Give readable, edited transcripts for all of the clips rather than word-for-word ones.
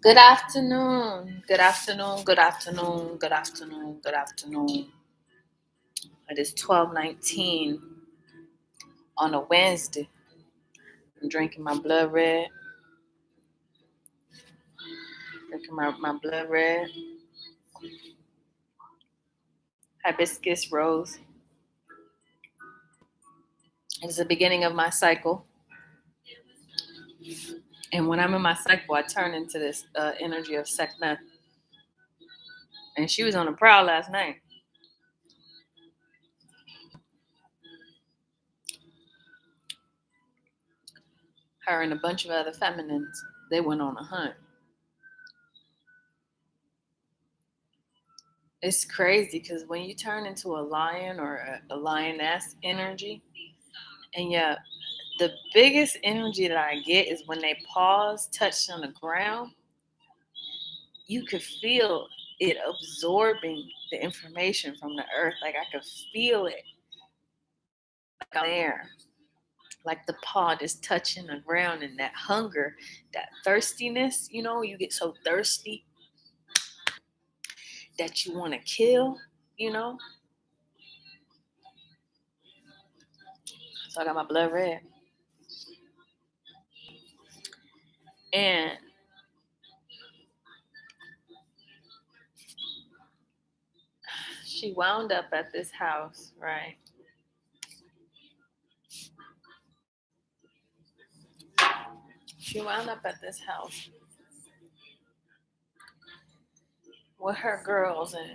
Good afternoon. Good afternoon. Good afternoon. Good afternoon. Good afternoon. It is 12:19 on a Wednesday. I'm drinking my blood red. Drinking my blood red. Hibiscus rose. It is the beginning of my cycle. And when I'm in my cycle, I turn into this energy of Sekna. And she was on the prowl last night. Her and a bunch of other feminines, they went on a hunt. It's crazy because when you turn into a lion or a lioness energy, and yeah, the biggest energy that I get is when they pause, touch on the ground. You could feel it absorbing the information from the earth. Like I could feel it like there. Like the paw just touching the ground and that hunger, that thirstiness, you get so thirsty that you want to kill, you know? So I got my blood red. And she wound up at this house, right? She wound up at this house with her girls, and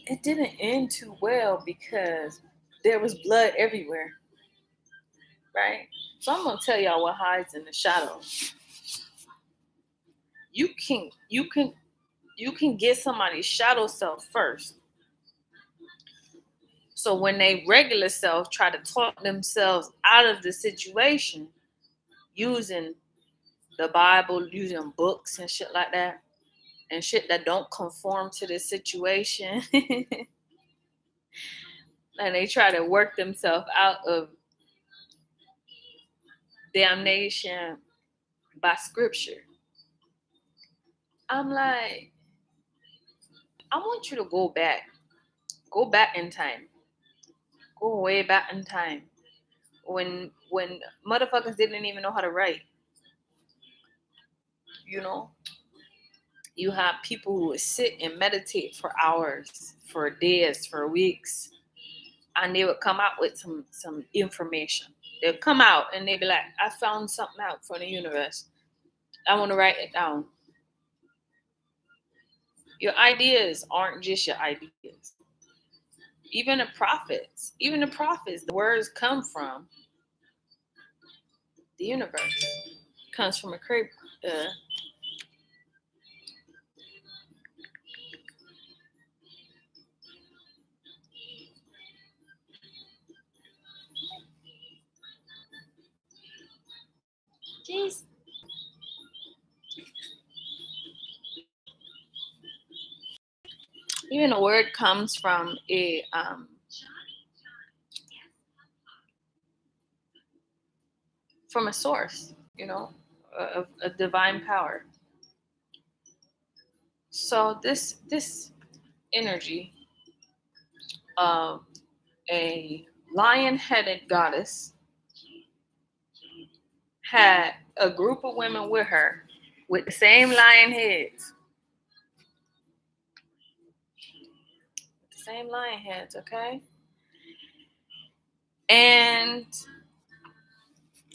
it didn't end too well because there was blood everywhere, right? So I'm gonna tell y'all what hides in the shadows. You can get somebody's shadow self first. So when they regular self try to talk themselves out of the situation using the Bible, using books and shit like that, and shit that don't conform to the situation, and they try to work themselves out of damnation by scripture. I'm like, I want you to go back in time, go way back in time, when motherfuckers didn't even know how to write. You know, you have people who would sit and meditate for hours, for days, for weeks, and they would come out with some information. They'll come out and they'd be like, I found something out from the universe. I want to write it down. Your ideas aren't just your ideas. Even the prophets, the words come from the universe. Comes from a crib. Jeez. Even the word comes from a source, a divine power. So this energy of a lion-headed goddess had a group of women with her with the same lion heads. The same lion heads, okay? And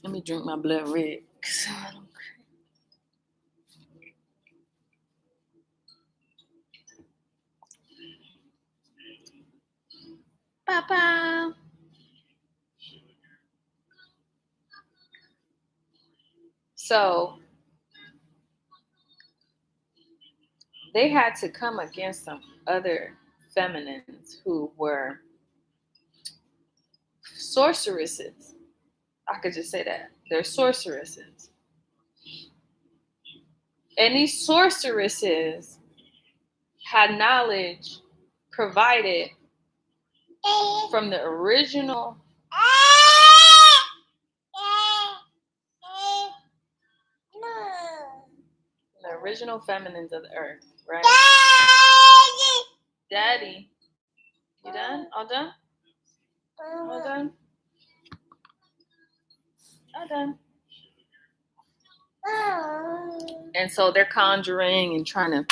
let me drink my blood red. Papa. So they had to come against some other feminines who were sorceresses. I could just say that. They're sorceresses. And these sorceresses had knowledge provided from the original original feminines of the earth, right? Daddy. You done? All done? All done? All done. And so they're conjuring and trying to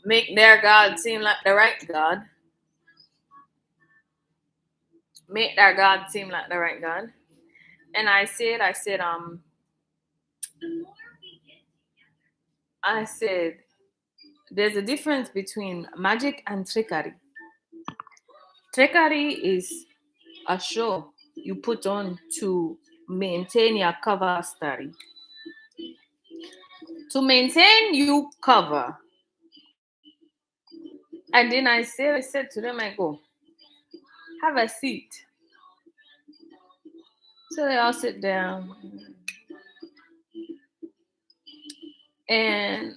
make their God seem like the right God. Make their God seem like the right God. And I said, there's a difference between magic and trickery. Trickery is a show you put on to maintain your cover story. To maintain you cover. And then I said to them, I go, have a seat. So they all sit down. And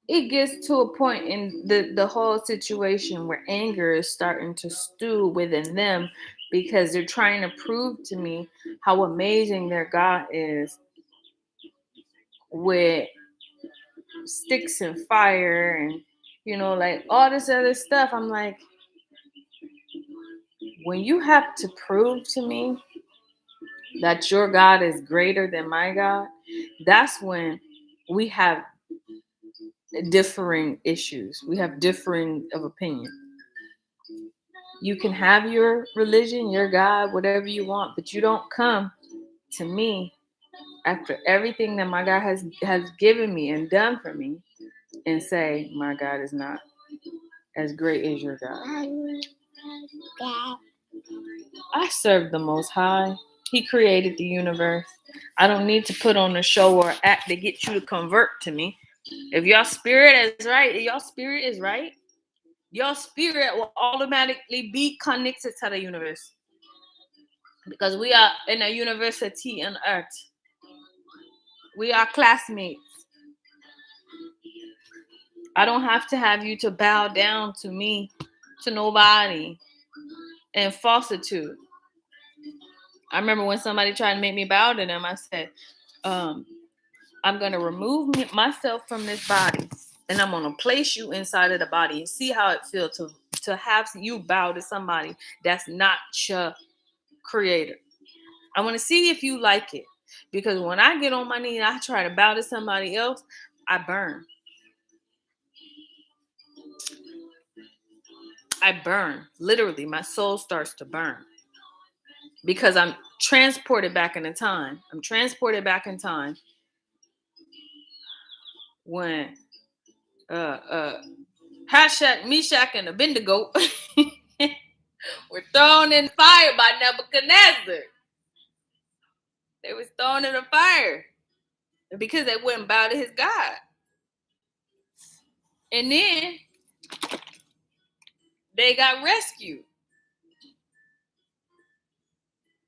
it gets to a point in the whole situation where anger is starting to stew within them because they're trying to prove to me how amazing their God is with sticks and fire and, like all this other stuff. I'm like, when you have to prove to me that your God is greater than my God, that's when we have differing issues. We have differing of opinion. You can have your religion, your God, whatever you want, but you don't come to me after everything that my God has given me and done for me and say, my God is not as great as your God. I serve the Most High. He created the universe. I don't need to put on a show or act to get you to convert to me. If your spirit is right, your spirit will automatically be connected to the universe. Because we are in a university on earth. We are classmates. I don't have to have you to bow down to me, to nobody, and falsitude. I remember when somebody tried to make me bow to them, I said, I'm going to remove myself from this body, and I'm going to place you inside of the body and see how it feels to have you bow to somebody that's not your creator. I want to see if you like it. Because when I get on my knee and I try to bow to somebody else, I burn. I burn. Literally, my soul starts to burn. Because I'm transported back in time. I'm transported back in time when Hashak, Meshach, and Abednego were thrown in fire by Nebuchadnezzar. They was thrown in the fire because they wouldn't bow to his God. And then they got rescued.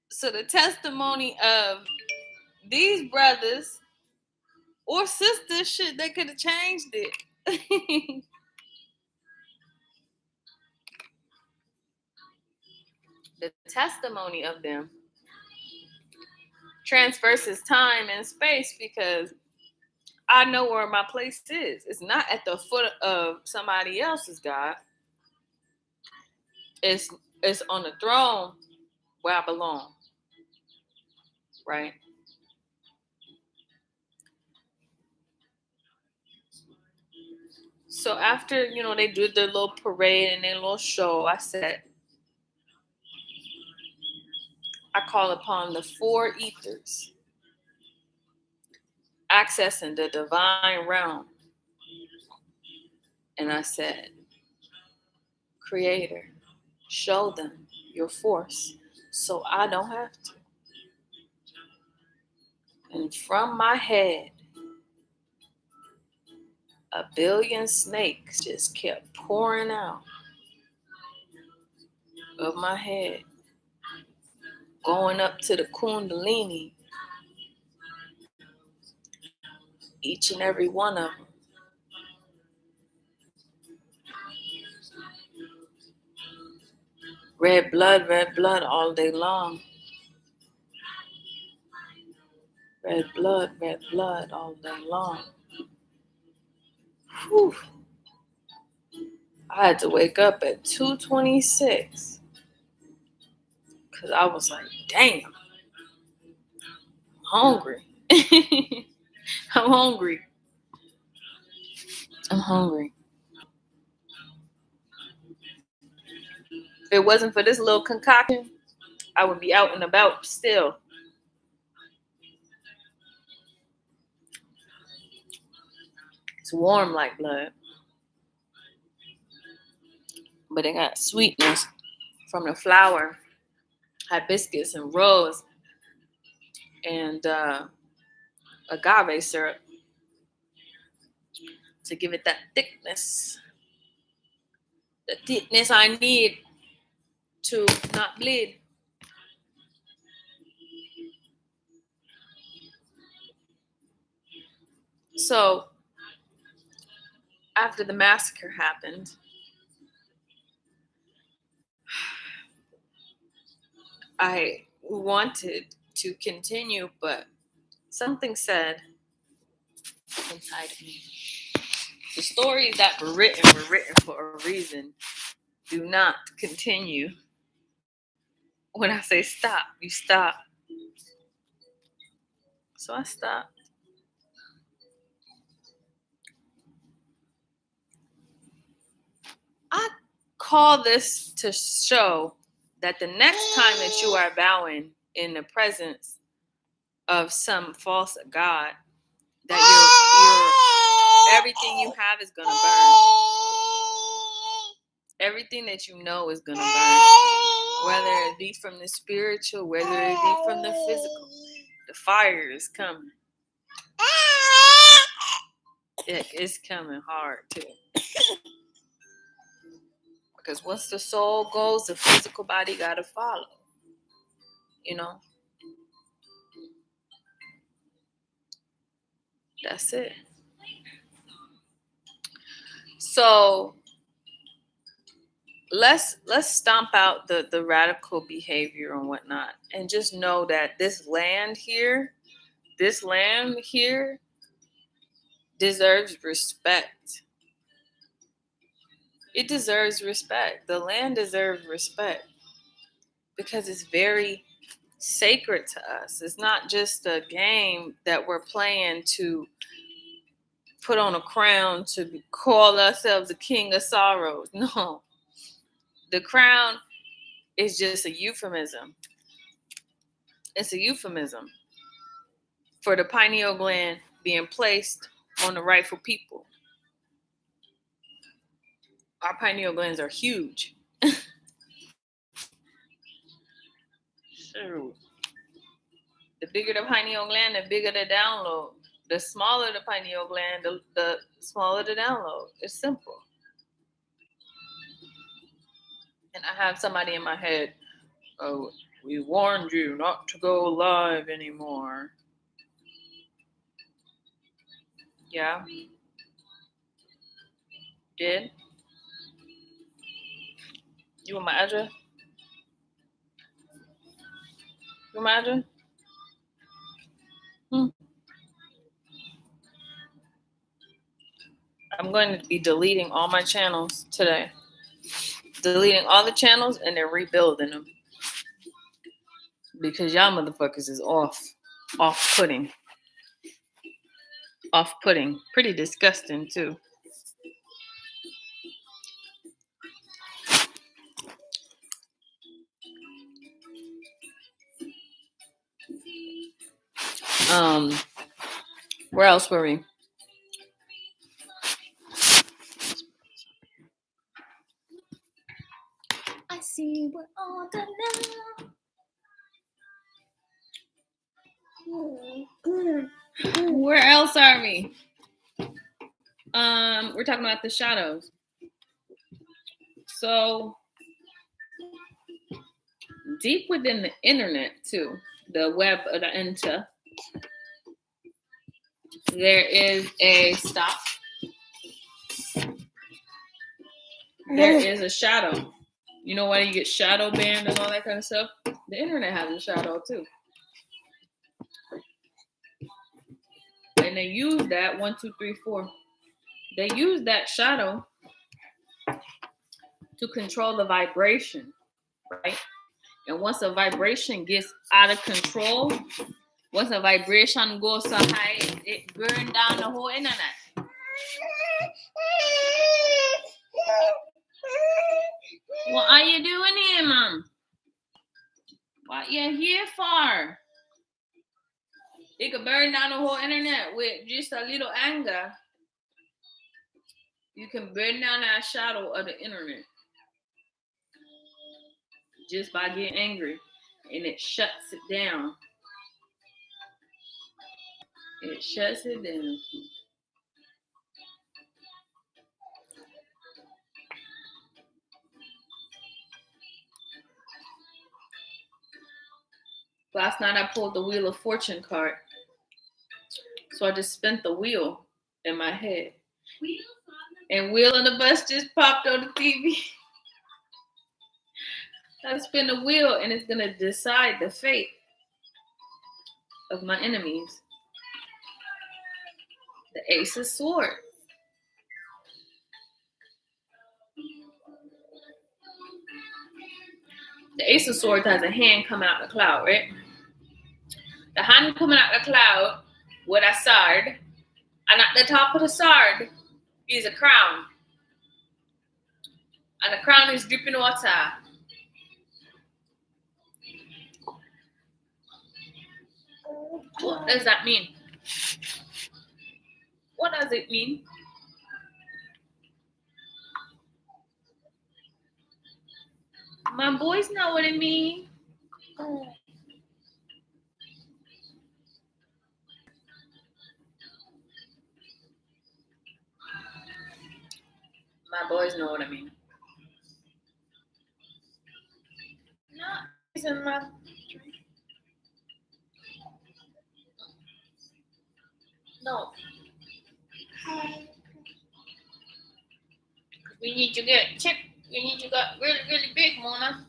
So the testimony of these brothers or sisters, shit, they could have changed it. The testimony of them transverses time and space because I know where my place is. It's not at the foot of somebody else's God. It's on the throne where I belong. Right? So after, they did their little parade and their little show, I said, I call upon the four ethers, accessing the divine realm. And I said, Creator, show them your force so I don't have to. And from my head, a billion snakes just kept pouring out of my head, going up to the Kundalini, each and every one of them. Red blood all day long. Red blood all day long. Whew. I had to wake up at 2:26 because I was like, damn, I'm hungry. I'm hungry. I'm hungry. If it wasn't for this little concoction, I would be out and about still. It's warm like blood. But it got sweetness from the flower, hibiscus and rose, and agave syrup to give it that thickness. The thickness I need to not bleed. So after the massacre happened, I wanted to continue, but something said inside of me, the stories that were written for a reason. Do not continue. When I say stop, you stop. So I stopped. I call this to show that the next time that you are bowing in the presence of some false god, that everything you have is gonna burn. Everything that you know is gonna burn. Whether it be from the spiritual, whether it be from the physical, the fire is coming. It's coming hard too. Because once the soul goes, the physical body gotta follow. You know? That's it. So let's stomp out the radical behavior and whatnot, and just know that this land here deserves respect. It deserves respect. The land deserves respect because it's very sacred to us. It's not just a game that we're playing to put on a crown to call ourselves the king of sorrows. No. The crown is just a euphemism. It's a euphemism for the pineal gland being placed on the rightful people. Our pineal glands are huge. Sure. The bigger the pineal gland, the bigger the download. The smaller the pineal gland, the smaller the download. It's simple. And I have somebody in my head, oh, we warned you not to go live anymore. Yeah. Did? You want my address? You want my address? I'm going to be deleting all my channels today. Deleting all the channels and then rebuilding them. Because y'all motherfuckers is off-putting. Off-putting. Pretty disgusting too. Where else were we? I see we're all done now. Where else are we? We're talking about the shadows. So deep within the internet too, the web of the inter, there is a stop. There is a shadow. You know why you get shadow banned and all that kind of stuff? The internet has a shadow too. And they use that 1, 2, 3, 4. they use that shadow to control the vibration, right? And once a vibration gets out of control, once a vibration goes so high, it burns down the whole internet. What are you doing here, Mom? What you here for? It could burn down the whole internet with just a little anger. You can burn down that shadow of the internet just by getting angry, and it shuts it down. It shuts it down. Last night I pulled the Wheel of Fortune card. So I just spent the wheel in my head. And Wheel on the Bus just popped on the TV. I spin the wheel and it's going to decide the fate of my enemies. The Ace of Swords. The Ace of Swords has a hand coming out the cloud, right? The hand coming out the cloud with a sword, and at the top of the sword is a crown. And the crown is dripping water. What does that mean? What does it mean? My boys know what it means. My boys know what I mean. No, it's in my drink. No. We need to get checked. We need to get really, really big, Mona.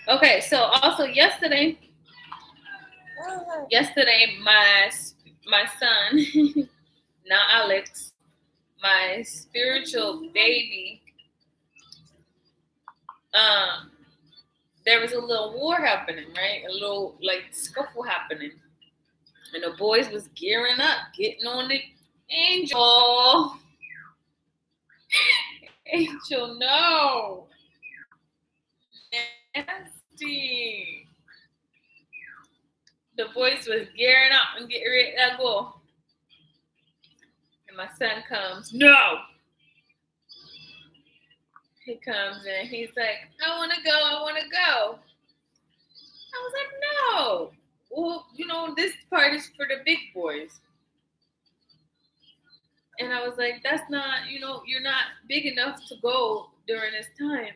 Okay, so also yesterday my son, now Alex, my spiritual baby, there was a little war happening, right? A little like scuffle happening. And the boys was gearing up, getting on the Angel. Angel, no. Nasty. The boys was gearing up and getting ready to go. And my son comes, no. He comes in, he's like, I want to go. I was like, no. Well, you know, this part is for the big boys. And I was like, that's not, you know, you're not big enough to go during this time.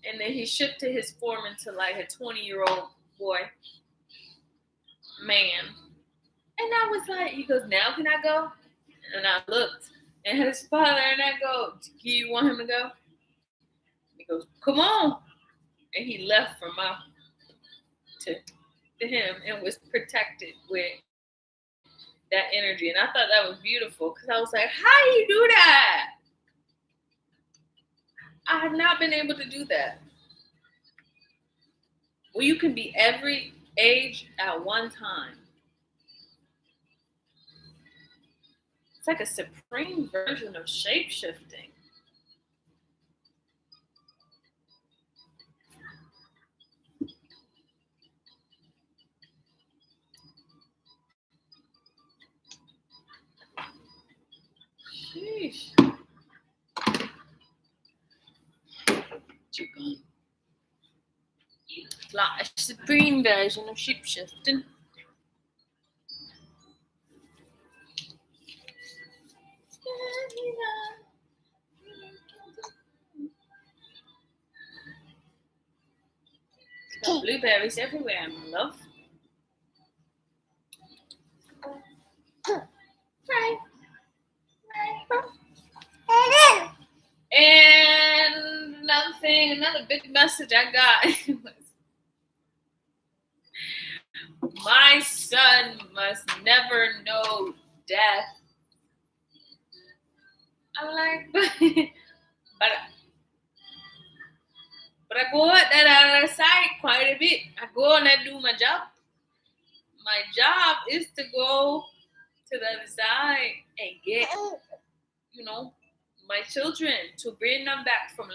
And then he shifted his form into like a 20-year-old boy, man. And I was like, he goes, now can I go? And I looked and his father, and I go, do you want him to go? He goes, come on. And he left from my to him and was protected with that energy. And I thought that was beautiful because I was like, how do you do that? I have not been able to do that. Well, you can be every age at one time. It's like a supreme version of shape-shifting. Sheesh. Like a supreme version of shape-shifting. Got blueberries everywhere, my love. And another thing, another big message I got was My son must never know death. I'm like, but I go out that other side quite a bit. I go and I do my job. My job is to go to the other side and get, my children, to bring them back from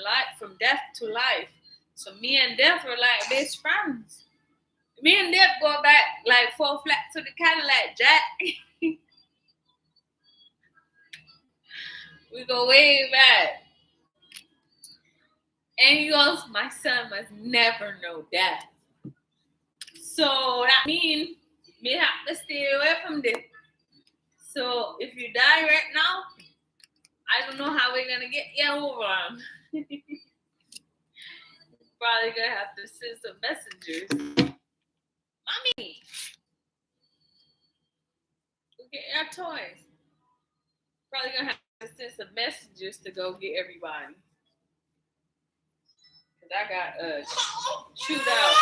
death to life. So me and death are like best friends. Me and death go back like 4 flats to the Cadillac, Jack. We go way back. And he goes, my son must never know death. So that means me have to stay away from this. So if you die right now, I don't know how we're gonna get you over them. Probably gonna have to send some messengers. Mommy, go get our toys. Probably gonna have to send some messengers to go get everybody. Cause I got chewed out.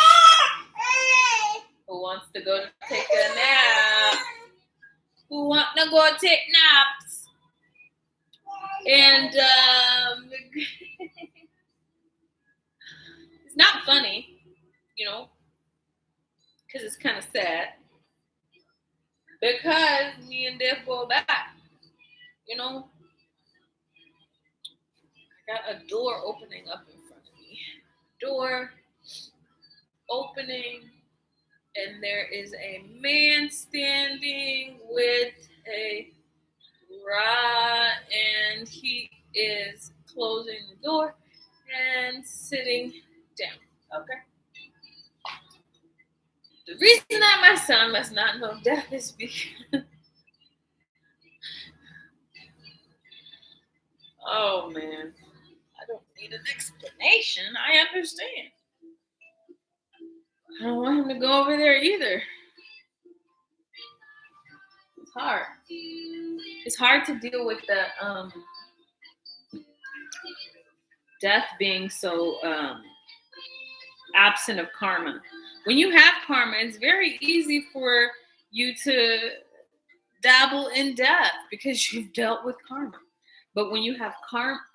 Who wants to go take a nap? Who want to go take naps? And it's not funny, because it's kind of sad. Because me and Dev go back, I got a door opening up in front of me. Door opening, and there is a man standing with a rod, and he is closing the door and sitting down. Okay. The reason that my son must not know death is because oh man, I don't need an explanation. I understand. I don't want him to go over there either. It's hard. It's hard to deal with the death being so absent of karma. When you have karma, it's very easy for you to dabble in death because you've dealt with karma. But when you have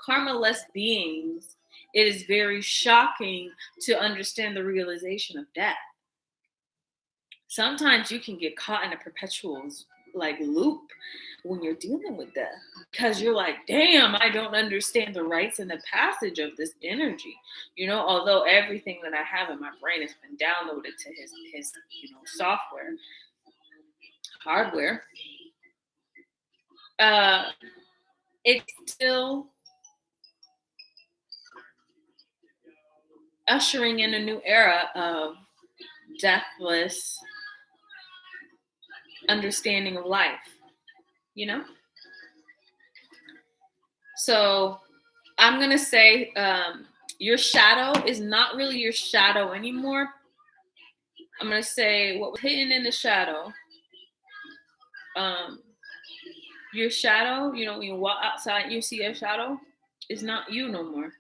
karma-less beings, it is very shocking to understand the realization of death. Sometimes you can get caught in a perpetual loop when you're dealing with death, because you're like, damn, I don't understand the rites and the passage of this energy. Although everything that I have in my brain has been downloaded to his software, hardware, it's still ushering in a new era of deathless understanding of life, So I'm going to say your shadow is not really your shadow anymore. I'm going to say what was hidden in the shadow. Your shadow, when you walk outside and you see a shadow, it's not you no more.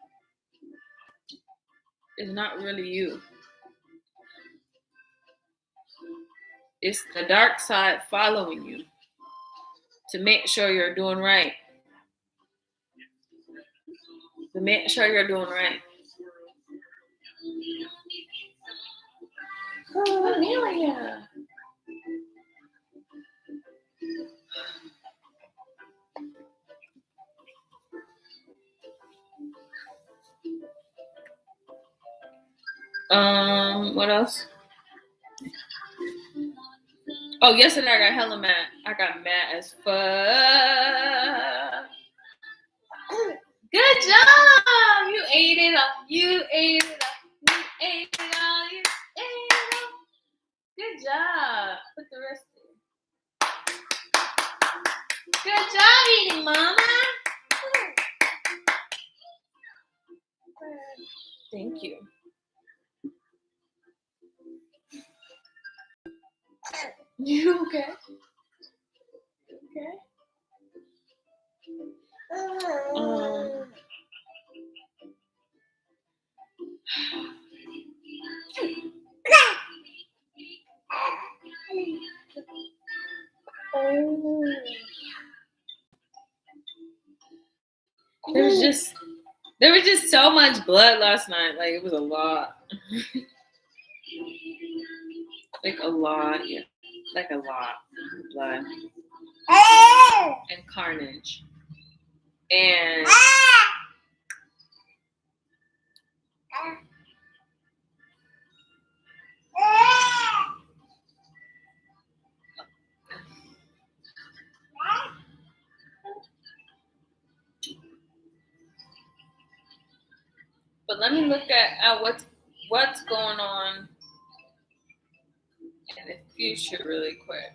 It's not really you. It's the dark side following you to make sure you're doing right. To make sure you're doing right. Oh, Amelia. What else? Oh, yesterday I got hella mad. I got mad as fuck. Good job! You ate it up. You ate it up. You ate it all. You ate it up. Good job. Put the rest in. Good job eating, Mama. Thank you. You okay? Okay. There was just so much blood last night. Like it was a lot. Like a lot, yeah. Like a lot of blood. And carnage. And but let me look at what's going on in the future really quick.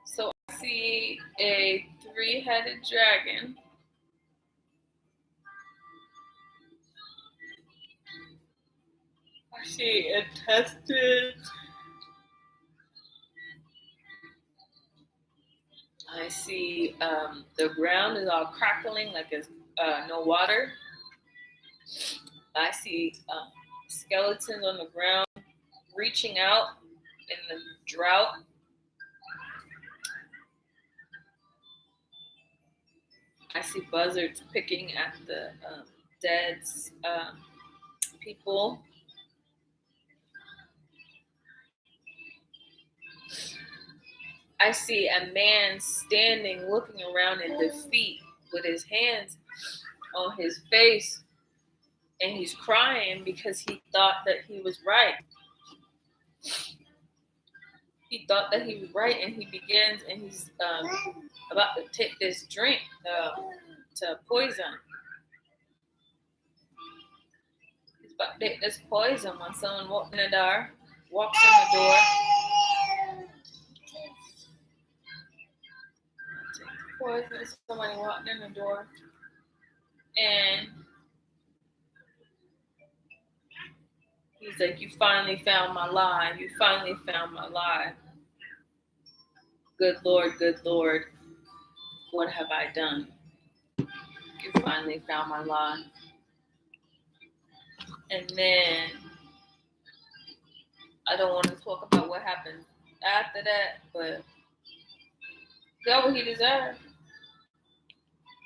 So I see a 3-headed dragon. I see a tested. I see the ground is all crackling like it's no water. I see skeletons on the ground reaching out in the drought. I see buzzards picking at the dead people. I see a man standing, looking around in defeat with his hands on his face, and he's crying because he thought that he was right. He thought that he was right, and he begins, and he's about to take this drink to poison. He's about to take this poison when someone walks in the door. Poison. Somebody walked in the door, and he's like, "You finally found my lie. You finally found my lie. Good Lord, what have I done? You finally found my lie." And then I don't want to talk about what happened after that, but got what he deserved.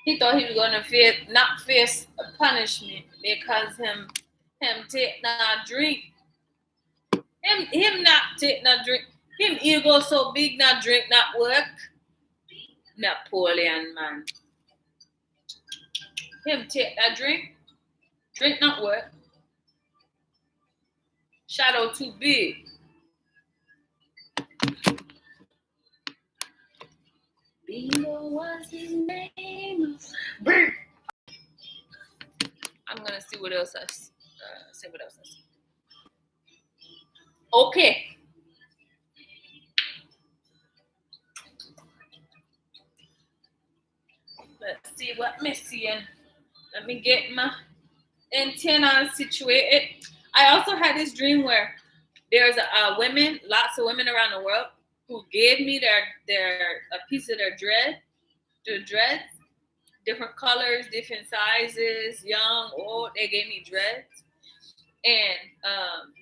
He thought he was gonna not face a punishment because him take not drink. Him not take not drink. Him ego so big not drink not work. Napoleon man. Him take that drink not work. Shadow too big. Bingo was his name. I'm gonna see what else I see. Okay. Let's see what Missy and let me get my antenna situated. I also had this dream where there's lots of women around the world who gave me a piece of their dreads, different colors, different sizes, young, old. They gave me dreads, and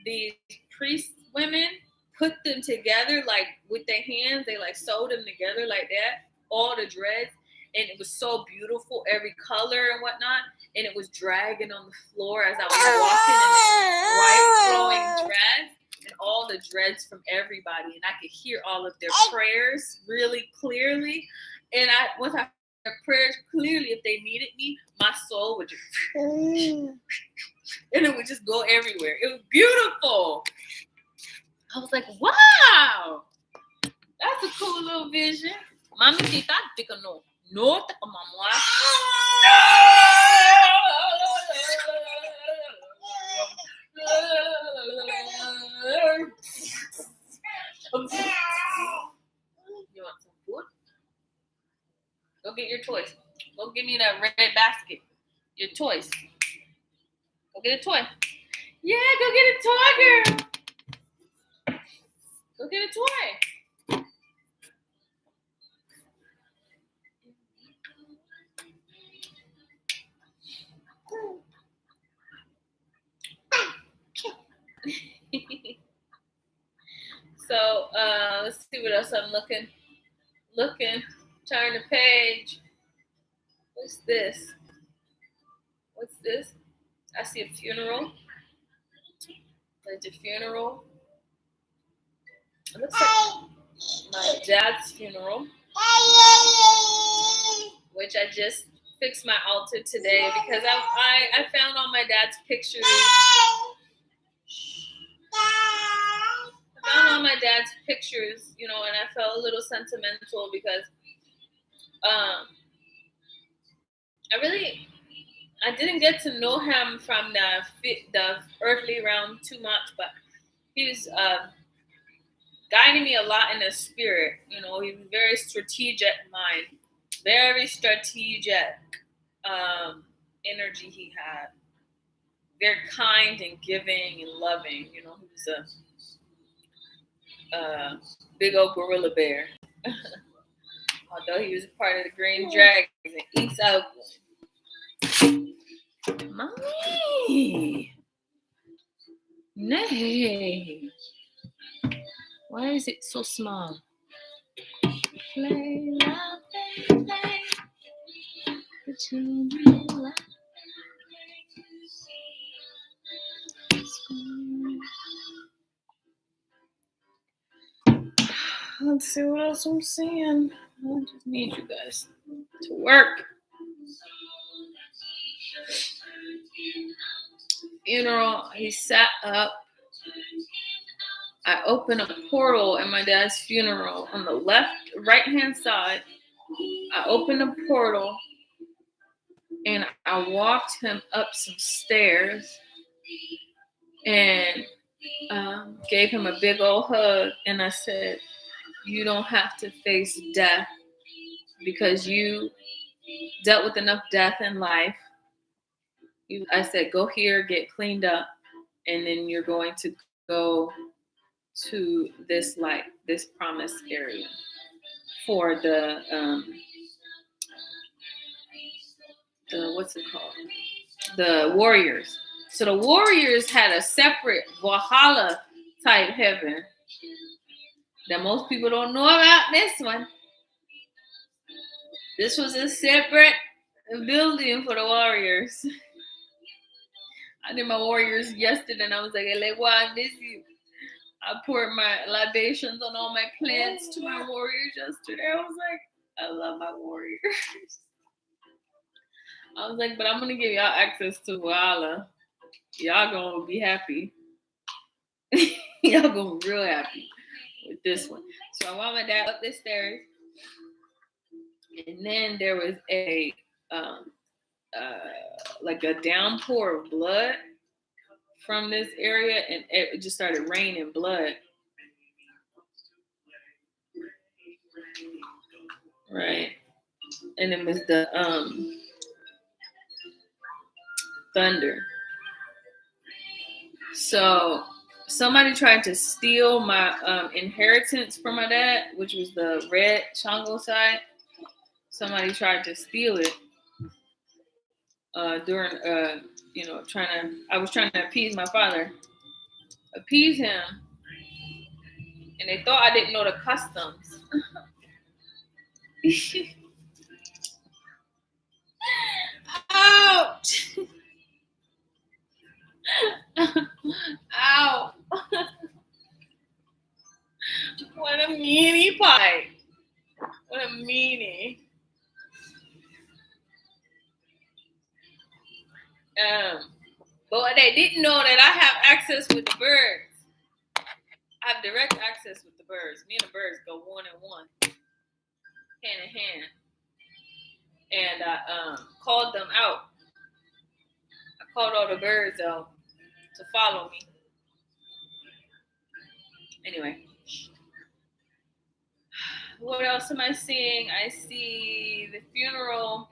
these priest women put them together like with their hands. They like sewed them together like that, all the dreads, and it was so beautiful, every color and whatnot. And it was dragging on the floor as I was walking in white flowing dreads. And all the dreads from everybody, and I could hear all of their prayers really clearly. And once I heard their prayers clearly, if they needed me, my soul would just and it would just go everywhere. It was beautiful. I was like, wow, that's a cool little vision. Mami tita tika no taka mamwa. You want some food? Go get your toys. Go give me that red basket. Your toys. Go get a toy. Yeah, go get a toy, girl. Go get a toy. So let's see what else I'm looking. Turn the page. What's this? What's this? I see a funeral. There's a funeral. It looks like my dad's funeral, which I just fixed my altar today because I found all my dad's pictures. I found all my dad's pictures, and I felt a little sentimental because I didn't get to know him from the earthly realm too much, but he was guiding me a lot in the spirit. He was very strategic mind, very strategic energy he had. Very kind and giving and loving. He was a big old gorilla bear. Although he was part of the Green Dragons and eats out. Mommy! Nay! Why is it so small? Play, love, play. The children love. Let's see what else I'm seeing. I just need you guys to work. Funeral, he sat up. I opened a portal at my dad's funeral on the right-hand side. I opened a portal and I walked him up some stairs and gave him a big old hug. And I said, you don't have to face death because you dealt with enough death in life. I said, go here, get cleaned up, and then you're going to go to this promised area for the what's it called? The warriors. So the warriors had a separate Valhalla type heaven that most people don't know about this one. This was a separate building for the warriors. I did my warriors yesterday and I was like, I miss you. I poured my libations on all my plants to my warriors yesterday. I was like, I love my warriors. I was like, but I'm going to give y'all access to Valhalla. Y'all going to be happy. Y'all going to be real happy with this one. So I walked my dad up the stairs. And then there was a downpour of blood from this area, and it just started raining blood. Right. And it was the thunder. So somebody tried to steal my inheritance from my dad, which was the red Shango side. Somebody tried to steal it during I was trying to appease my father, appease him, and they thought I didn't know the customs. Ouch! Ow! What a meanie pie! What a meanie! But what they didn't know that I have access with the birds. I have direct access with the birds. Me and the birds go one and one, hand in hand. And I called them out. I called all the birds out to follow me. Anyway. What else am I seeing? I see the funeral.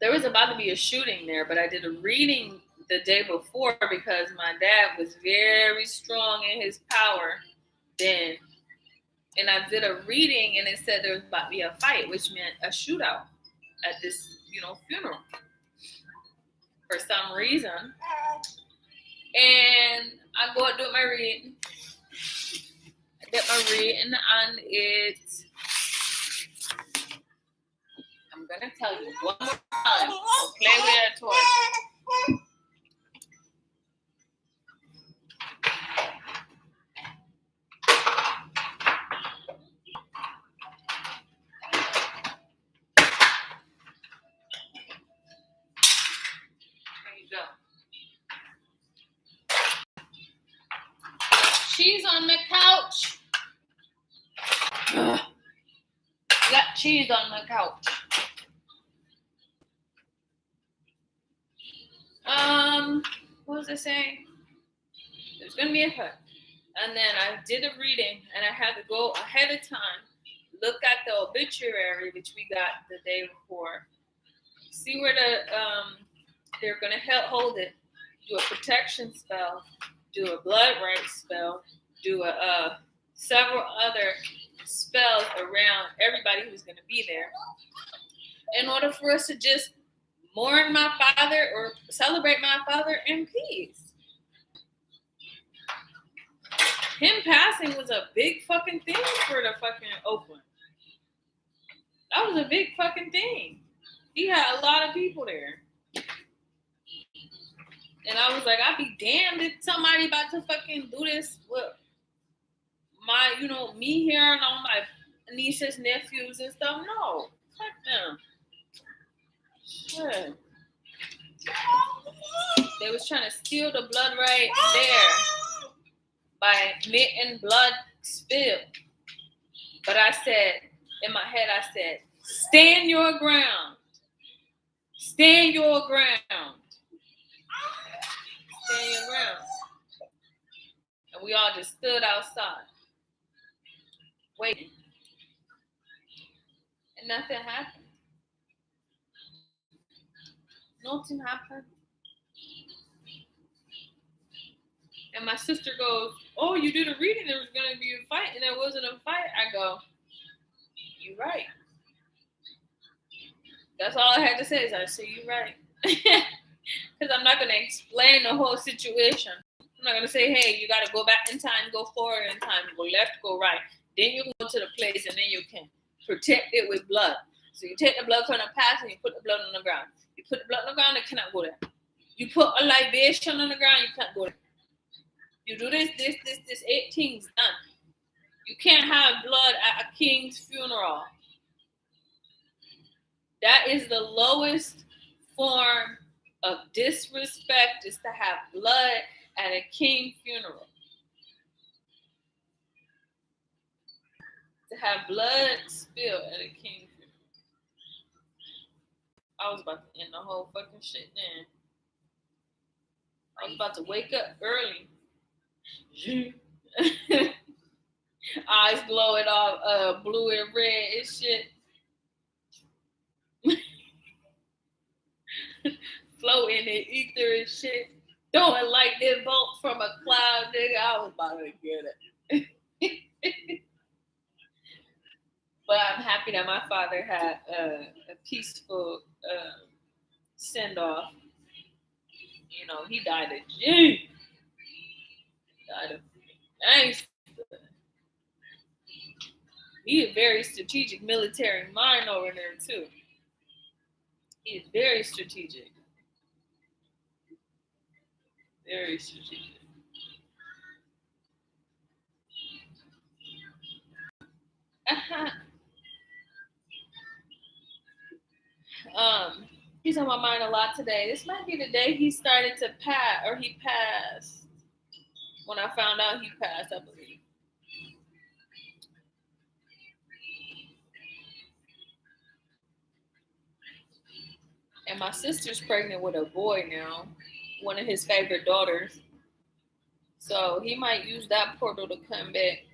There was about to be a shooting there, but I did a reading the day before because my dad was very strong in his power then. And I did a reading and it said there was about to be a fight, which meant a shootout at this, funeral for some reason. And I go and do my reading. I did my reading and I'm going gonna tell you one more time. So play with that toy. There you go. Cheese on the couch. Ugh. Got cheese on the couch. What was I saying? There's gonna be a cut. And then I did a reading and I had to go ahead of time, look at the obituary, which we got the day before, see where they're gonna hold it, do a protection spell, do a blood right spell, do several other spells around everybody who's gonna be there, in order for us to just mourn my father or celebrate my father in peace. Him passing was a big fucking thing for the fucking Oakland. That was a big fucking thing. He had a lot of people there. And I was like, I'd be damned if somebody about to fucking do this with my, me here and all my nieces, nephews and stuff. No. Fuck them. Shit. They was trying to steal the blood right there by making blood spill. But I said, in my head, I said, stand your ground. Stand your ground. Stand your ground. And we all just stood outside, waiting. And nothing happened. Nothing happened. And my sister goes, oh, you did a reading, there was going to be a fight, and there wasn't a fight. I go, you're right. That's all I had to say is I say, you're right. Because I'm not going to explain the whole situation. I'm not going to say, hey, you got to go back in time, go forward in time, go left, go right. Then you go to the place, and then you can protect it with blood. So you take the blood from the past, and you put the blood on the ground. You put the blood on the ground, it cannot go there. You put a libation on the ground, you can't go there. You do this, 8 things done. You can't have blood at a king's funeral. That is the lowest form of disrespect, is to have blood at a king funeral. To have blood spilled at a king funeral. I was about to end the whole fucking shit then. I was about to wake up early. Eyes glowing all blue and red and shit. Floating in ether and shit. Throwing lightning bolts from a cloud, nigga. I was about to get it. But I'm happy that my father had a peaceful send-off. He died of jail. Thanks. He is very strategic military mind over there too. He is very strategic. Very strategic. He's on my mind a lot today. This might be the day he started to pass, or he passed. When I found out he passed, I believe. And my sister's pregnant with a boy now, one of his favorite daughters. So he might use that portal to come back.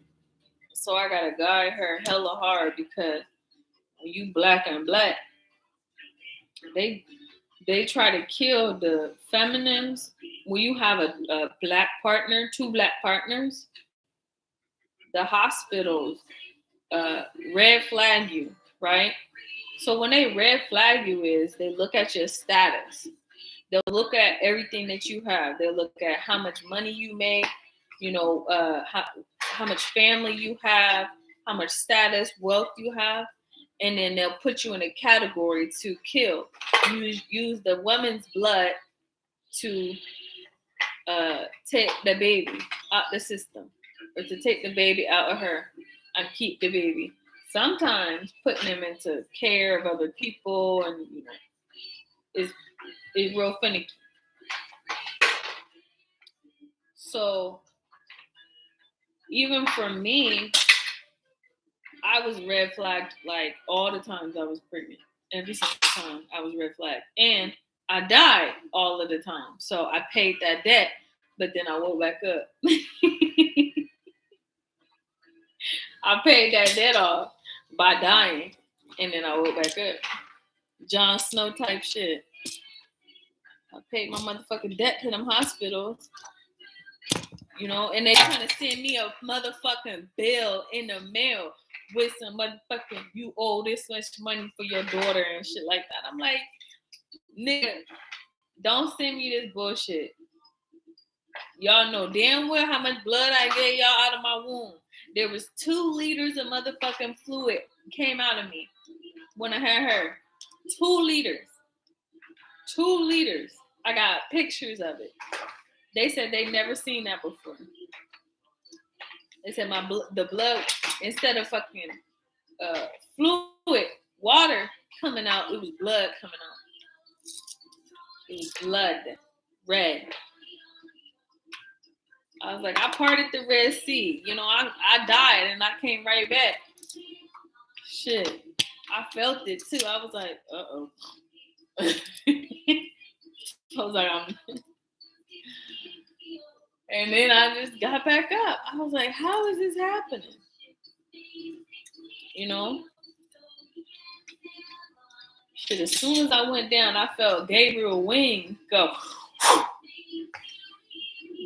So I gotta guide her hella hard, because when you black and black, they try to kill the feminines. When you have a black partner, 2 black partners, the hospitals red flag you, right? So when they red flag you, they look at your status. They'll look at everything that you have. They'll look at how much money you make, how much family you have, how much status, wealth you have. and then they'll put you in a category to kill. Use the woman's blood to take the baby out the system, or to take the baby out of her and keep the baby. Sometimes putting them into care of other people, and is real finicky. So even for me, I was red flagged like all the times I was pregnant. Every single time I was red flagged. And I died all of the time. So I paid that debt, but then I woke back up. I paid that debt off by dying, and then I woke back up. Jon Snow type shit. I paid my motherfucking debt to them hospitals. And they trying to send me a motherfucking bill in the mail with some motherfucking, you owe this much money for your daughter and shit like that. I'm like, nigga, don't send me this bullshit. Y'all know damn well how much blood I gave y'all out of my womb. There was 2 liters of motherfucking fluid came out of me when I had her. 2 liters. 2 liters. I got pictures of it. They said they never seen that before. They said the blood, instead of fucking fluid, water coming out, it was blood coming out. It was blood, red. I was like, I parted the Red Sea. I died and I came right back. Shit. I felt it too. I was like, uh-oh. I was like, and then I just got back up. I was like, how is this happening? Shit, as soon as I went down, I felt Gabriel Wing go.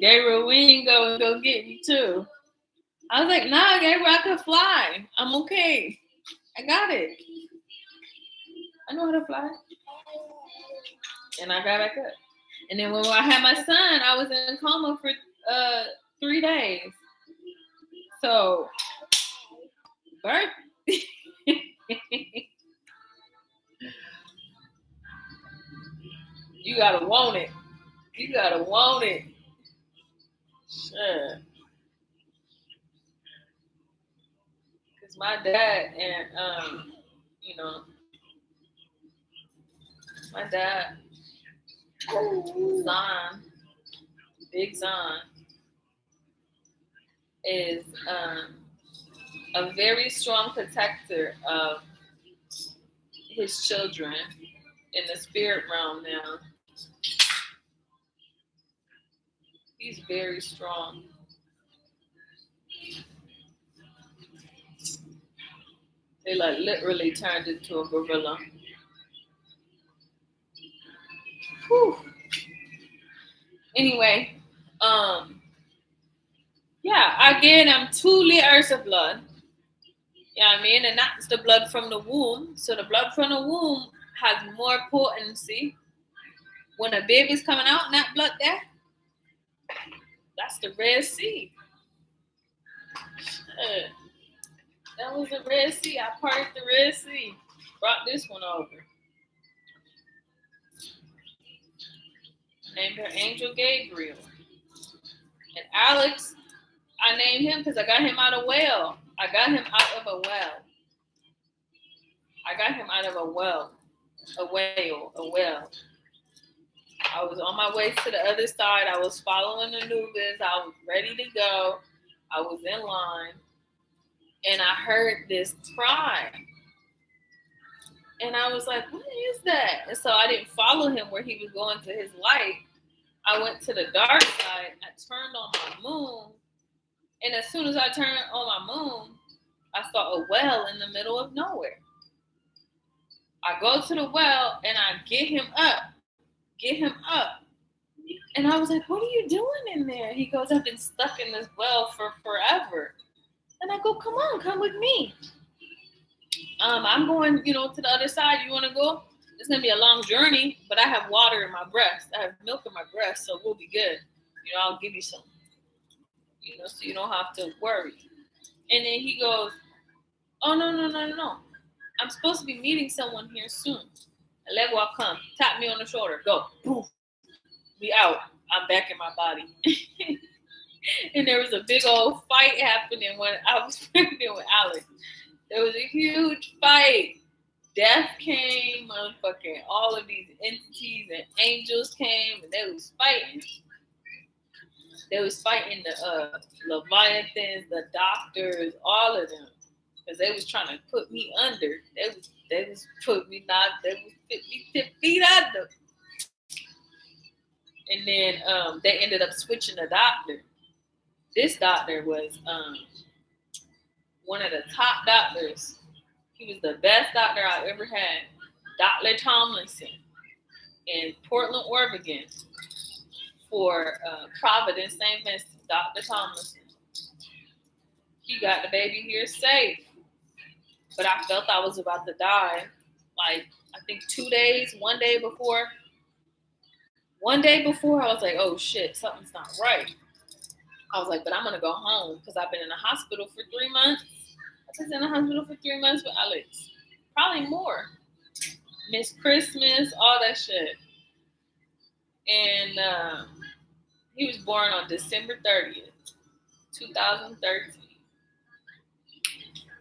Gabriel Wing go get me too. I was like, nah, Gabriel, I can fly. I'm okay. I got it. I know how to fly. And I got back up. And then when I had my son, I was in a coma for 3 days. So, birth. You gotta want it. You gotta want it. Sure. Because my dad and my dad, Zon, Big Zon, is a very strong protector of his children in the spirit realm now. He's very strong. They like literally turned into a gorilla. Whew. Anyway, yeah, I gave them 2 liters of blood. You know what I mean? And that's the blood from the womb. So the blood from the womb has more potency. When a baby's coming out in that blood there, that's the Red Sea. That was the Red Sea. I parted the Red Sea. Brought this one over. Named her Angel Gabriel. And Alex, I named him because I got him out of well. I got him out of a well. I got him out of a well. A well. I was on my way to the other side. I was following Anubis. I was ready to go. I was in line. And I heard this cry. And I was like, what is that? And so I didn't follow him where he was going to his light. I went to the dark side. I turned on my moon. And as soon as I turned on my moon, I saw a well in the middle of nowhere. I go to the well and I get him up. And I was like, what are you doing in there? He goes, I've been stuck in this well for forever. And I go, come on, come with me. I'm going, to the other side. You want to go? It's going to be a long journey, but I have water in my breast. I have milk in my breast, so we'll be good. I'll give you some, so you don't have to worry. And then he goes, oh, no. I'm supposed to be meeting someone here soon. Alegua, come. Tap me on the shoulder. Go. Poof. We out. I'm back in my body. And there was a big old fight happening when I was pregnant with Alex. There was a huge fight. Death came, motherfucking all of these entities and angels came, and they was fighting. They was fighting the Leviathans, the doctors, all of them, because they was trying to put me under. They was put me not. They was put me 10 feet under. And then they ended up switching the doctor. This doctor was one of the top doctors. He was the best doctor I ever had, Dr. Tomlinson in Portland, Oregon, for Providence, St. Vincent. Dr. Tomlinson. He got the baby here safe, but I felt I was about to die. Like I think 2 days, 1 day before. 1 day before, I was like, "Oh shit, something's not right." I was like, "But I'm gonna go home because I've been in the hospital for 3 months." I was in the hospital for 3 months with Alex, probably more. Miss Christmas, all that shit. And he was born on December 30th, 2013.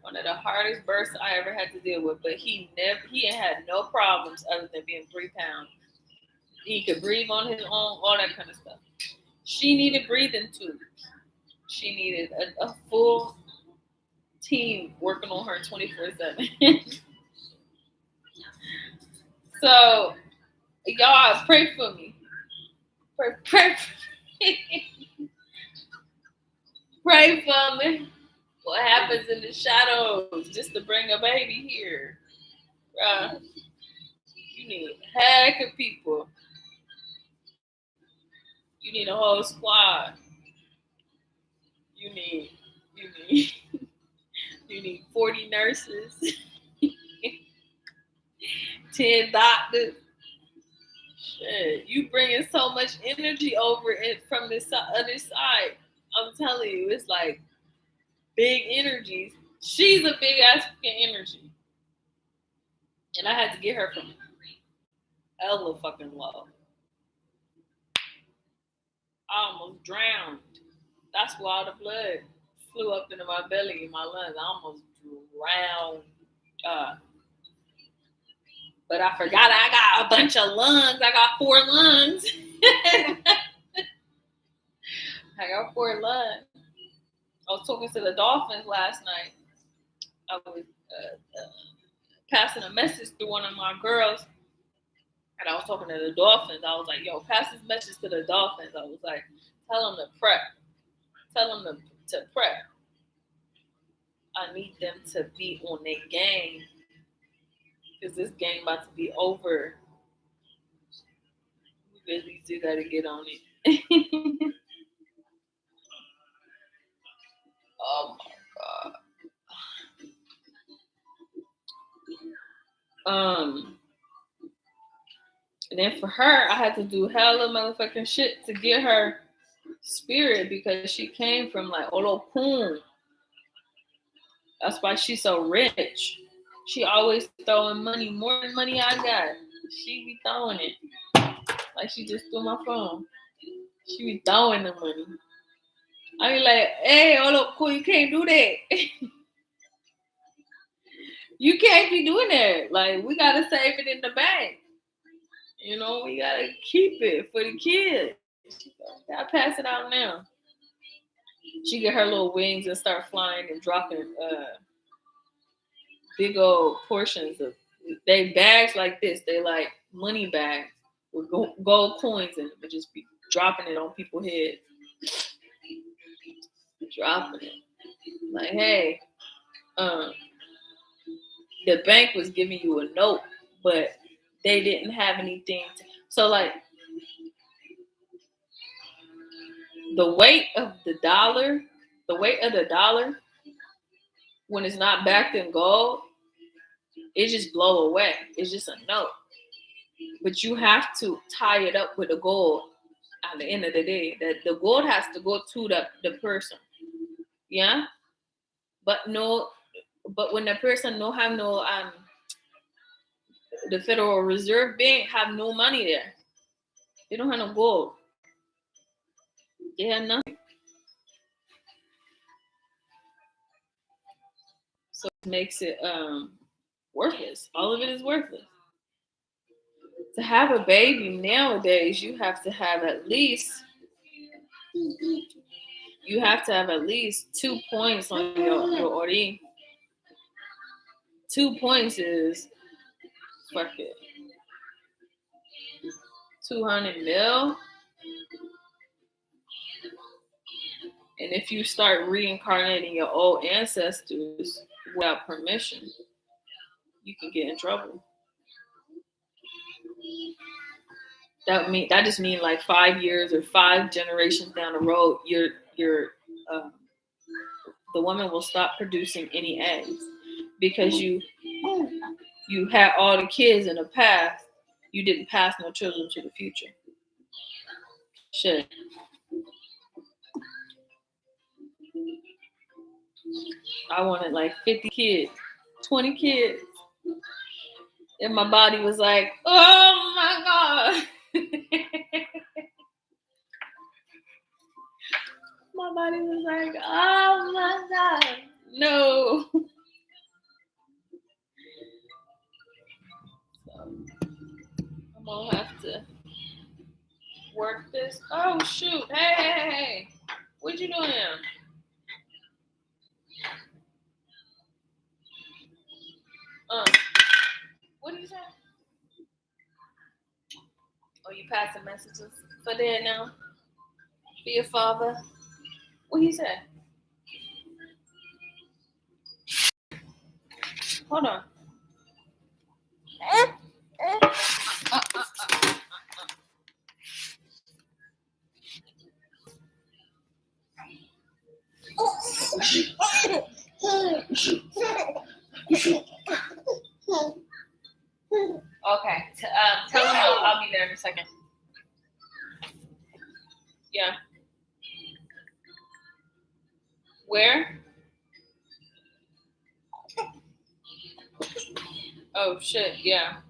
One of the hardest births I ever had to deal with, but he had no problems other than being 3 pounds. He could breathe on his own, all that kind of stuff. She needed breathing tubes. She needed a full team working on her 24/7. So, y'all pray for me. Pray for me. Pray for me. What happens in the shadows just to bring a baby here? Bruh, you need a heck of people. You need a whole squad. You need you need you need 40 nurses, 10 doctors. Shit, you bringing so much energy over it from this other side. I'm telling you, it's like big energies. She's a big African energy, and I had to get her from hella fucking low. I almost drowned. That's why all the blood flew up into my belly and my lungs. I almost drowned. Uh, but I forgot I got a bunch of lungs. I got 4 lungs. I got 4 lungs. I was talking to the dolphins last night. I was passing a message to one of my girls, and I was talking to the dolphins. I was like, "Yo, pass this message to the dolphins." I was like, "Tell them to prep. Tell them to prep. I need them to be on their game because this game about to be over. We really do got to get on it." Oh my god. And then for her, I had to do hella motherfucking shit to get her spirit because she came from like Olopun. That's why she's so rich. She always throwing money, more than money I got. She be throwing it. Like she just threw my phone. She be throwing the money. I be like, "Hey, Olopun, you can't do that." You can't be doing that. Like, we gotta save it in the bank. You know, we gotta keep it for the kids. Gotta pass it out now. She get her little wings and start flying and dropping big old portions of they bags like this. They like money bags with gold coins in it, but just be dropping it on people's heads. Dropping it. Like, hey, um, the bank was giving you a note, but they didn't have anything. So, like, the weight of the dollar, when it's not backed in gold, it just blow away. It's just a note. But you have to tie it up with the gold at the end of the day. That the gold has to go to the person. Yeah? But when the person no have no The Federal Reserve Bank have no money there. They don't have no gold. They have nothing. So it makes it worthless. All of it is worthless. To have a baby nowadays, you have to have at least 2 points on your OD. 2 points is fuck it. 200 mil. And if you start reincarnating your old ancestors without permission, you can get in trouble. That just means like 5 years or 5 generations down the road, the woman will stop producing any eggs because you had all the kids in the past. You didn't pass no children to the future. Shit. I wanted like 50 kids, 20 kids. And my body was like, oh my God. My body was like, oh my God. No. So I'm going to have to work this. Oh, shoot. Hey. What you doing now? What do you say? Oh, you passing messages for dad now? For your father? What he said? Hold on. Okay. Tell him I'll be there in a second. Yeah. Where? Oh shit, yeah.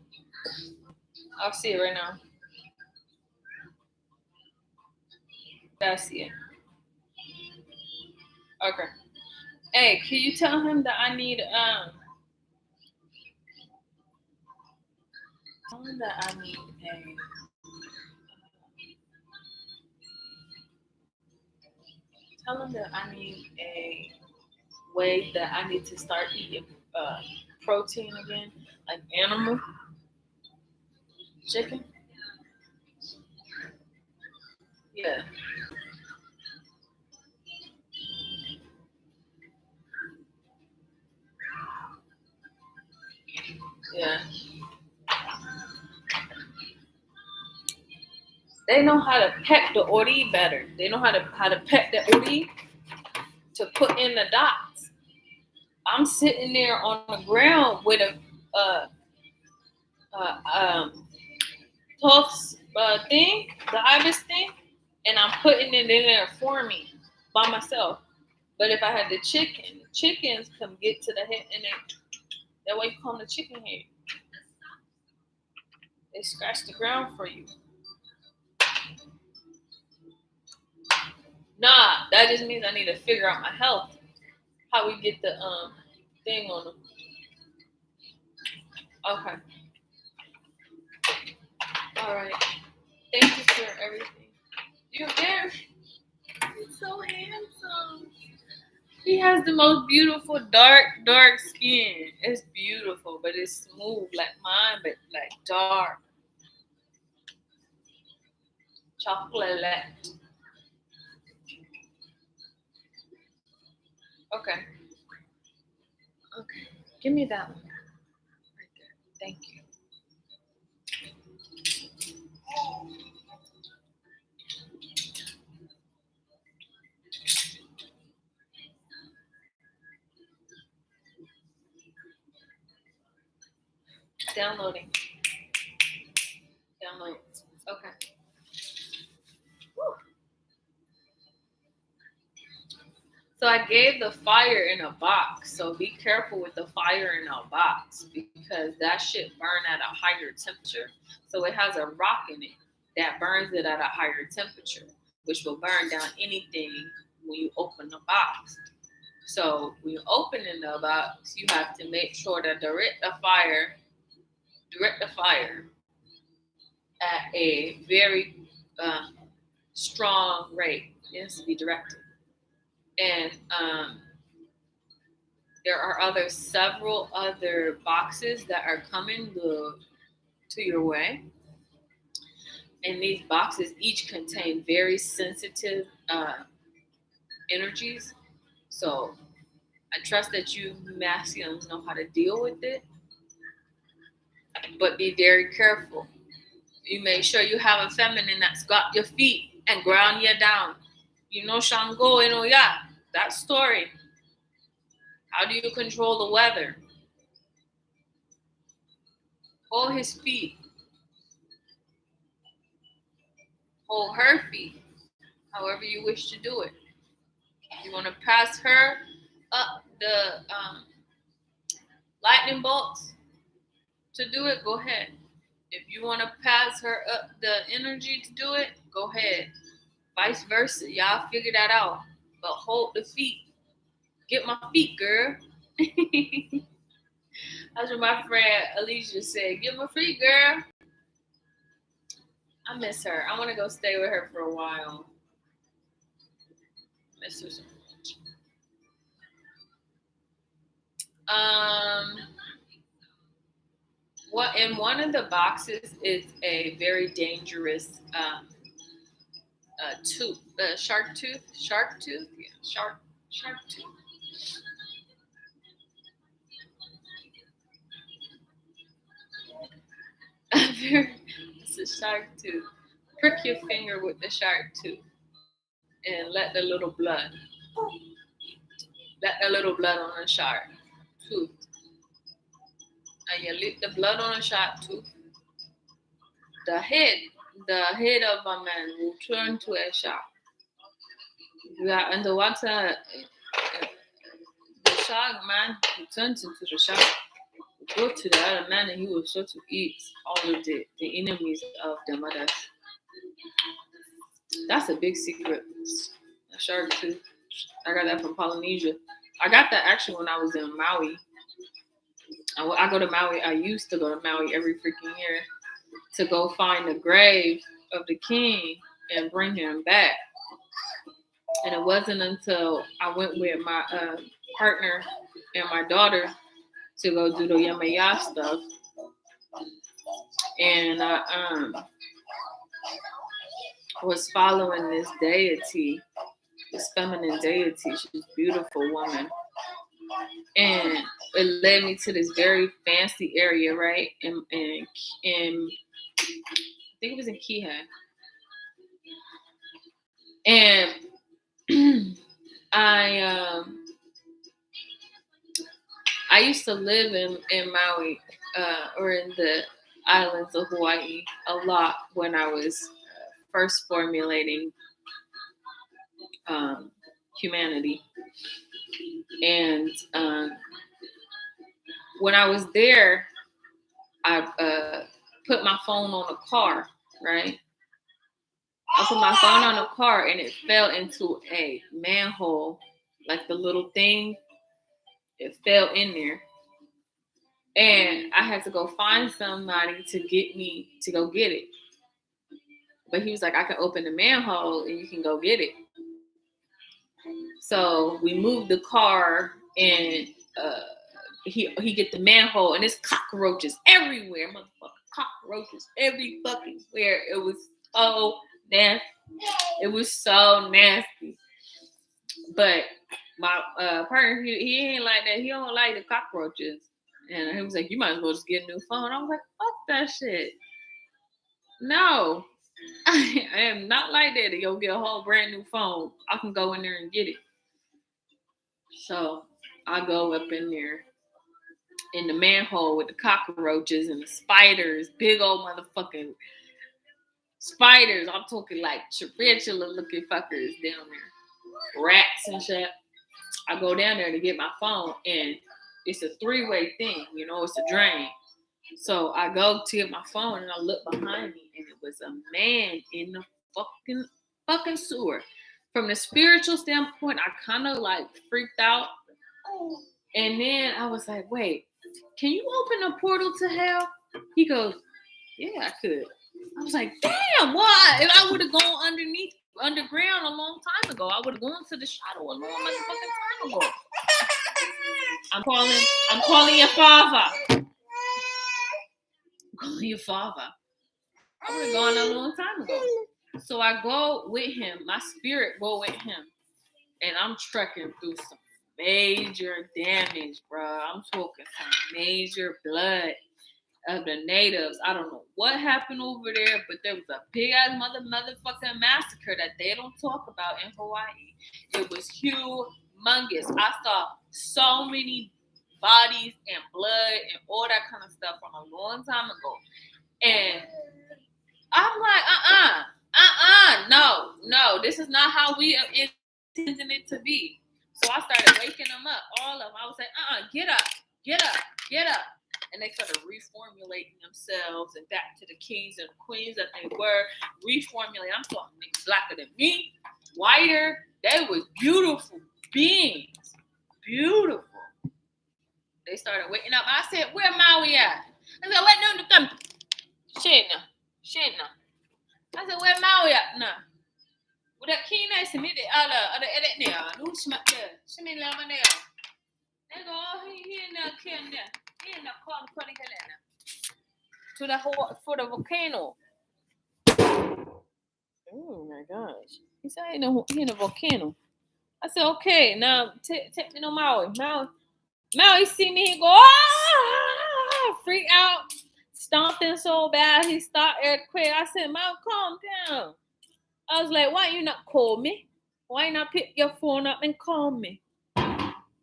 I'll see it right now. I see it. Okay. Hey, can you tell him that I need tell him that I need a way that I need to start eating protein again, like animal chicken. Yeah. Yeah. They know how to pet the ori better. They know how to pet the ori to put in the dots. I'm sitting there on the ground with a tough thing, the ibis thing, and I'm putting it in there for me by myself. But if I had the chickens come get to the head, and that way you call them the chicken head. They scratch the ground for you. Nah, that just means I need to figure out my health. How we get the thing on them. Okay. All right. Thank you for everything. You're very He's so handsome. He has the most beautiful dark skin. It's beautiful, but it's smooth like mine, but like dark. Chocolate. Okay. Okay. Give me that one. Right there. Thank you. Downloading. Download. Okay. Woo. So I gave the fire in a box. So be careful with the fire in a box because that shit burn at a higher temperature. So it has a rock in it that burns it at a higher temperature, which will burn down anything when you open the box. So when you open in the box, you have to make sure to direct the fire at a very strong rate. It has to be directed. And there are several other boxes that are coming to your way. And these boxes each contain very sensitive energies. So I trust that you masculines know how to deal with it, but be very careful. You make sure you have a feminine that's got your feet and ground you down. You know Shango, that story. How do you control the weather? Hold his feet. Hold her feet. However you wish to do it. You want to pass her up the lightning bolts to do it, go ahead. If you want to pass her up the energy to do it, go ahead. Vice versa. Y'all figure that out. But hold the feet. Get my feet, girl. That's what my friend Alicia said. Get my feet, girl. I miss her. I want to go stay with her for a while. Miss her so much. What in one of the boxes is a very dangerous tooth, shark tooth, yeah, shark tooth. It's a shark tooth. Prick your finger with the shark tooth and let the little blood on the shark tooth. And you lick the blood on the shark tooth. The head of a man will turn to a shark. If you are underwater, the shark man will turn into the shark. Go to the other man and he will start to eat all of the enemies of the mother. That's a big secret. A shark tooth. I got that from Polynesia. I got that actually when I was in Maui. I go to Maui. I used to go to Maui every freaking year to go find the grave of the king and bring him back. And it wasn't until I went with my partner and my daughter to go do the Yamaya stuff. And I was following this deity, this feminine deity. She's a beautiful woman. And it led me to this very fancy area, right? In I think it was in Kihei. And I used to live in Maui or in the islands of Hawaii a lot when I was first formulating humanity. And when I was there, I put my phone on a car, right? I put my phone on a car and it fell into a manhole, like the little thing. It fell in there. And I had to go find somebody to get me to go get it. But he was like, I can open the manhole and you can go get it. So we moved the car and he get the manhole and there's cockroaches everywhere. Motherfucking cockroaches every fucking where. It was so nasty. It was so nasty. But my partner, he ain't like that. He don't like the cockroaches. And he was like, you might as well just get a new phone. I was like, fuck that shit. No. I am not like that to go get a whole brand new phone. I can go in there and get it. So I go up in there in the manhole with the cockroaches and the spiders, big old motherfucking spiders. I'm talking like tarantula looking fuckers down there. Rats and shit. I go down there to get my phone, and it's a 3-way thing, it's a drain. So I go to get my phone, and I look behind me, and it was a man in the fucking sewer. From the spiritual standpoint, I kind of like freaked out. And then I was like, wait, can you open a portal to hell? He goes, yeah, I could. I was like, damn, why? If I would have gone underground a long time ago, I would have gone to the shadow a long motherfucking time ago. I'm calling your father. I'm calling your father. I would have gone a long time ago. So I go with him. My spirit go with him. And I'm trekking through some major damage, bro. I'm talking some major blood of the natives. I don't know what happened over there, but there was a big ass motherfucking massacre that they don't talk about in Hawaii. It was humongous. I saw so many bodies and blood and all that kind of stuff from a long time ago. And I'm like, no, this is not how we intended it to be. So I started waking them up, all of them. I was like, get up. And they started reformulating themselves and back to the kings and queens that they were. Reformulating. I'm talking niggas blacker than me, whiter. They was beautiful beings. Beautiful. They started waking up. I said, where Maui at? I said, wait, no, come. Shit now. I said, where Maui at now? With that key nice to meet the other edit now. Who smack there? She me love there. They go, he in there, came there. He in the car, putting to the whole for the volcano. Oh my gosh. He said, he in the volcano. I said, okay, now take me to Maui. Maui see me, he go, freak out, stomping so bad, he start earthquake. I said, Maui, calm down. I was like, why you not call me? Why you not pick your phone up and call me?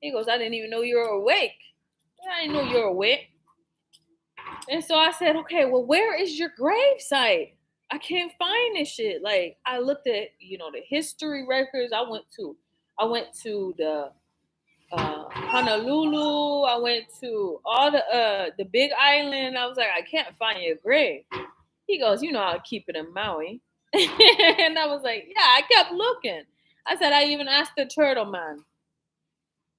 He goes, I didn't even know you were awake. I didn't know you were awake. And so I said, okay, well, where is your grave site? I can't find this shit. Like, I looked at, the history records. I went to the Honolulu. I went to all the Big Island. I was like, I can't find your grave. He goes, I'll keep it in Maui. And I was like, yeah, I kept looking. I said, I even asked the turtle man.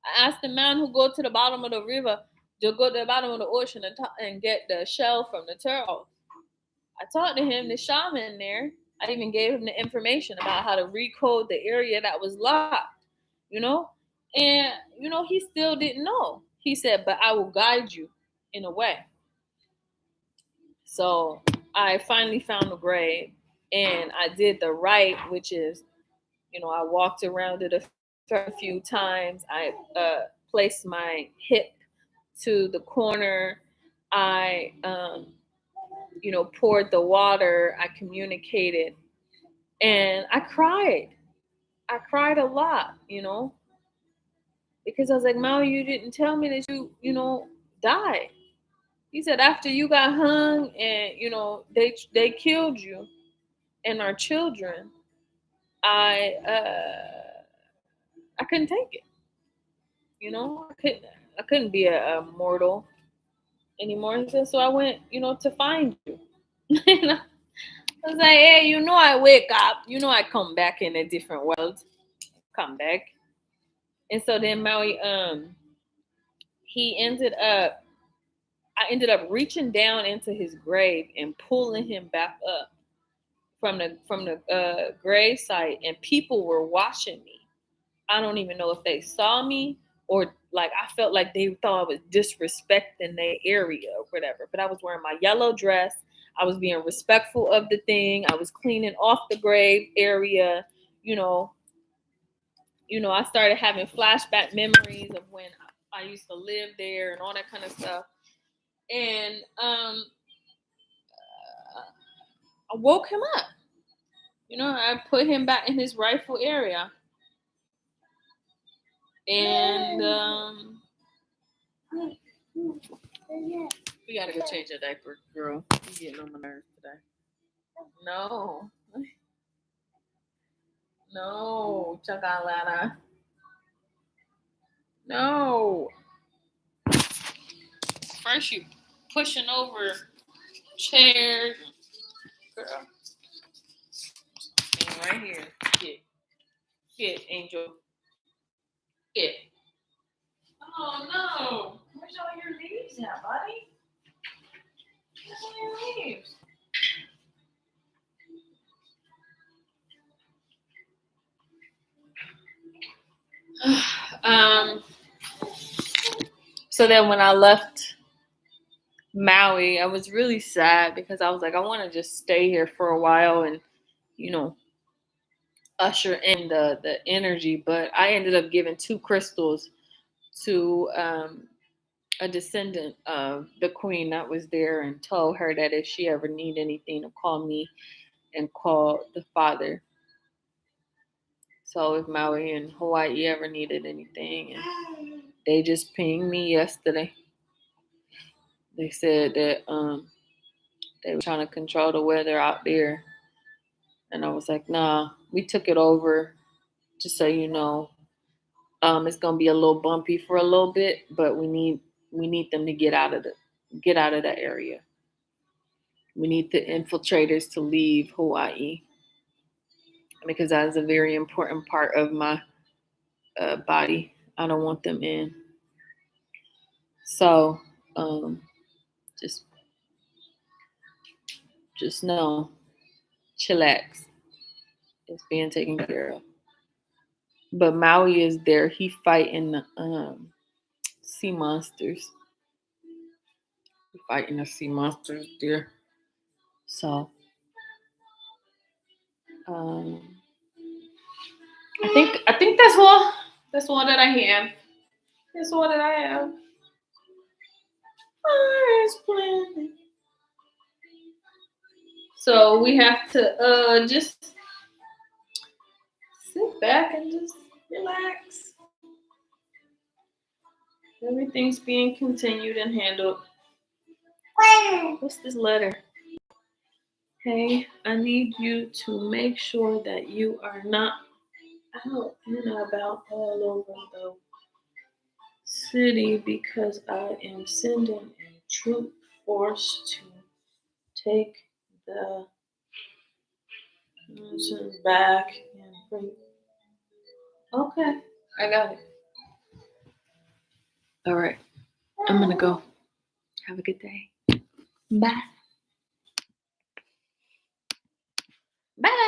I asked the man who go to the bottom of the river to go to the bottom of the ocean and get the shell from the turtle. I talked to him, the shaman there. I even gave him the information about how to recode the area that was locked, And, he still didn't know. He said, but I will guide you in a way. So I finally found the grave. And I did the right, which is, I walked around it a few times. I placed my hip to the corner. I, poured the water. I communicated. And I cried. I cried a lot, because I was like, Maui, you didn't tell me that you died. He said, after you got hung and, they killed you and our children, I couldn't take it. I couldn't be a mortal anymore. He said, so I went, to find you. And I was like, hey, I wake up, I come back in a different world. Come back. And so then Maui, I ended up reaching down into his grave and pulling him back up from the grave site, and people were watching me. I don't even know if they saw me or like I felt like they thought I was disrespecting their area or whatever. But I was wearing my yellow dress. I was being respectful of the thing. I was cleaning off the grave area. I started having flashback memories of when I used to live there and all that kind of stuff. And I woke him up. I put him back in his rightful area. And we gotta go change your diaper, girl. You're getting on my nerves today. No, Chakalana. No. First you pushing over chairs. Girl. And right here. Get, Angel. Get. Oh no. Where's all your leaves at, buddy? Where's all your leaves? So then when I left Maui, I was really sad because I was like, I want to just stay here for a while and, you know, usher in the energy. But I ended up giving 2 crystals to a descendant of the queen that was there and told her that if she ever need anything to call me and call the father. So if Maui and Hawaii ever needed anything, and they just pinged me yesterday. They said that they were trying to control the weather out there. And I was like, nah, we took it over, just so you know. It's gonna be a little bumpy for a little bit, but we need them to get out of the area. We need the infiltrators to leave Hawaii because that is a very important part of my body. I don't want them in. So just know, chillax. It's being taken care of. But Maui is there. He fighting the sea monsters. He fighting the sea monsters there. So I think that's all. That's all that I have. That's all that I have. So we have to just sit back and just relax. Everything's being continued and handled. What's this letter? Hey, I need you to make sure that you are not out and about all over the city because I am sending a troop force to take the back and bring. Okay, I got it. All right, I'm gonna go. Have a good day. Bye. Bye.